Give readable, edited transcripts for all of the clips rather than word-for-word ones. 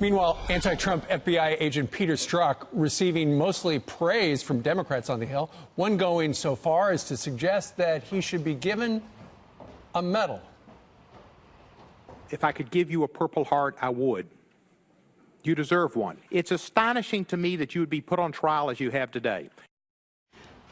Meanwhile, anti-Trump FBI agent Peter Strzok receiving mostly praise from Democrats on the Hill, one going so far as to suggest that he should be given a medal. If I could give you a Purple Heart, I would. You deserve one. It's astonishing to me that you would be put on trial as you have today.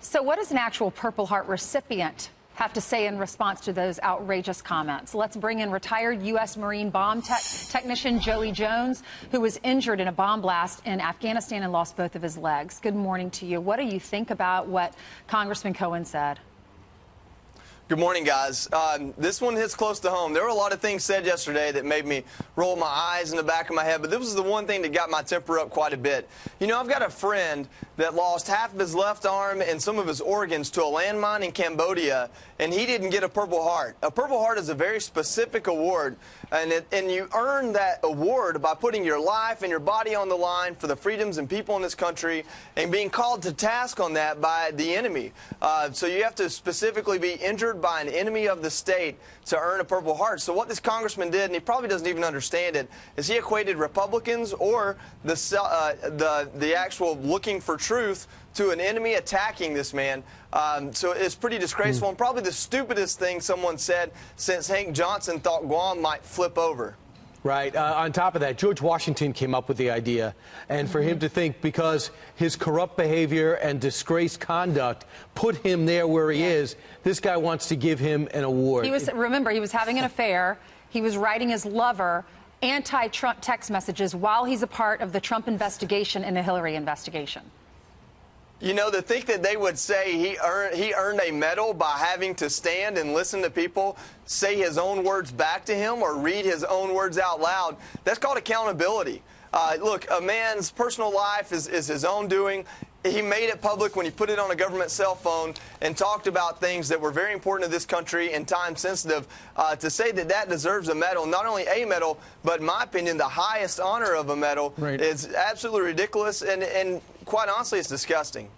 So what does an actual Purple Heart recipient have to say in response to those outrageous comments? Let's bring in retired U.S. Marine bomb technician Joey Jones, who was injured in a bomb blast in Afghanistan and lost both of his legs. Good morning to you. What do you think about what Congressman Cohen said? Good morning, guys. This one hits close to home. There were a lot of things said yesterday that made me roll my eyes in the back of my head, but this was the one thing that got my temper up quite a bit. You know, I've got a friend that lost half of his left arm and some of his organs to a landmine in Cambodia, and he didn't get a Purple Heart. A Purple Heart is a very specific award, and you earn that award by putting your life and your body on the line for the freedoms and people in this country and being called to task on that by the enemy. So you have to specifically be injured by an enemy of the state to earn a Purple Heart. So what this congressman did, and he probably doesn't even understand it, is he equated Republicans or the actual looking for truth to an enemy attacking this man. So it's pretty disgraceful and probably the stupidest thing someone said since Hank Johnson thought Guam might flip over. Right. On top of that, George Washington came up with the idea. And for him to think because his corrupt behavior and disgraced conduct put him there where he is, this guy wants to give him an award. Remember, he was having an affair. He was writing his lover anti-Trump text messages while he's a part of the Trump investigation and the Hillary investigation. You know, to think that they would say he earned a medal by having to stand and listen to people say his own words back to him or read his own words out loud, that's called accountability. Look, a man's personal life is his own doing. He made it public when he put it on a government cell phone and talked about things that were very important to this country and time sensitive. To say that that deserves a medal, not only a medal, but in my opinion, the highest honor of a medal, is absolutely ridiculous and quite honestly, it's disgusting.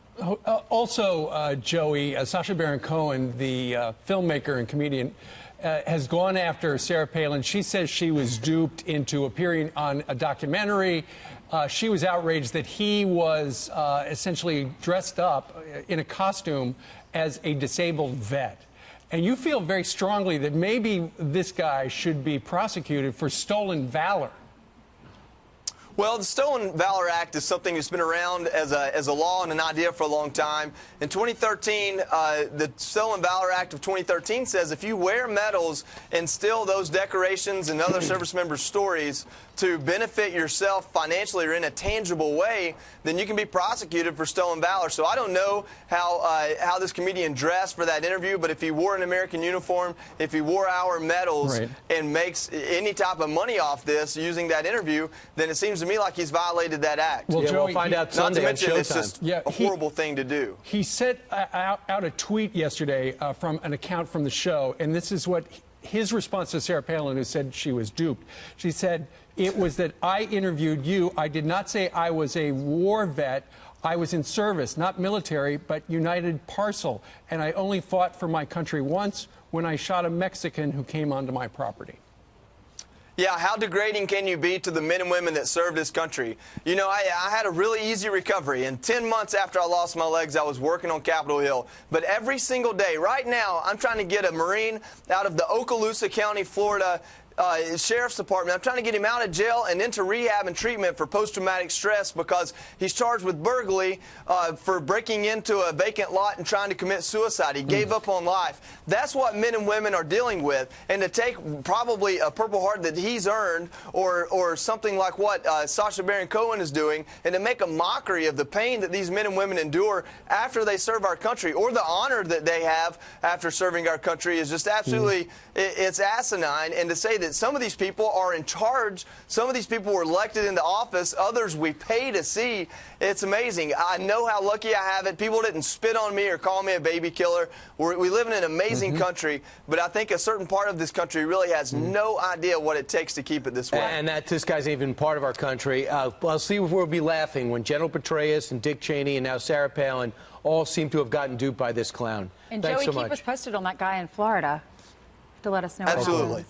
Also, Joey, Sacha Baron Cohen, the filmmaker and comedian, has gone after Sarah Palin. She says she was duped into appearing on a documentary. She was outraged that he was essentially dressed up in a costume as a disabled vet. And you feel very strongly that maybe this guy should be prosecuted for stolen valor. Well, the Stolen Valor Act is something that's been around as a law and an idea for a long time. In 2013, the Stolen Valor Act of 2013 says if you wear medals and steal those decorations and other service members' stories to benefit yourself financially or in a tangible way, then you can be prosecuted for stolen valor. So I don't know how this comedian dressed for that interview, but if he wore an American uniform, if he wore our medals and makes any type of money off this using that interview, then it seems to me like he's violated that act. Well, Joey, we'll find out Sunday. Not to mention it's just a horrible thing to do. He sent out a tweet yesterday from an account from the show, and this is what his response to Sarah Palin, who said she was duped. She said, "It was that I interviewed you. I did not say I was a war vet. I was in service, not military, but United Parcel. And I only fought for my country once when I shot a Mexican who came onto my property." Yeah, how degrading can you be to the men and women that serve this country? You know, I had a really easy recovery, and 10 months after I lost my legs, I was working on Capitol Hill. But every single day, right now, I'm trying to get a Marine out of the Okaloosa County, Florida, Sheriff's Department. I'm trying to get him out of jail and into rehab and treatment for post-traumatic stress because he's charged with burglary for breaking into a vacant lot and trying to commit suicide. He gave up on life. That's what men and women are dealing with. And to take probably a Purple Heart that he's earned or something like what Sacha Baron Cohen is doing and to make a mockery of the pain that these men and women endure after they serve our country or the honor that they have after serving our country is just absolutely, it's asinine. And to say that some of these people are in charge, some of these people were elected into office, others we pay to see. It's amazing. I know how lucky I have it. People didn't spit on me or call me a baby killer. We live in an amazing country, but I think a certain part of this country really has no idea what it takes to keep it this way. And that this guy's even part of our country. I'll see if we'll be laughing when General Petraeus and Dick Cheney and now Sarah Palin all seem to have gotten duped by this clown. And Thanks Joey, so much. keep us posted on that guy in Florida to let us know. Absolutely.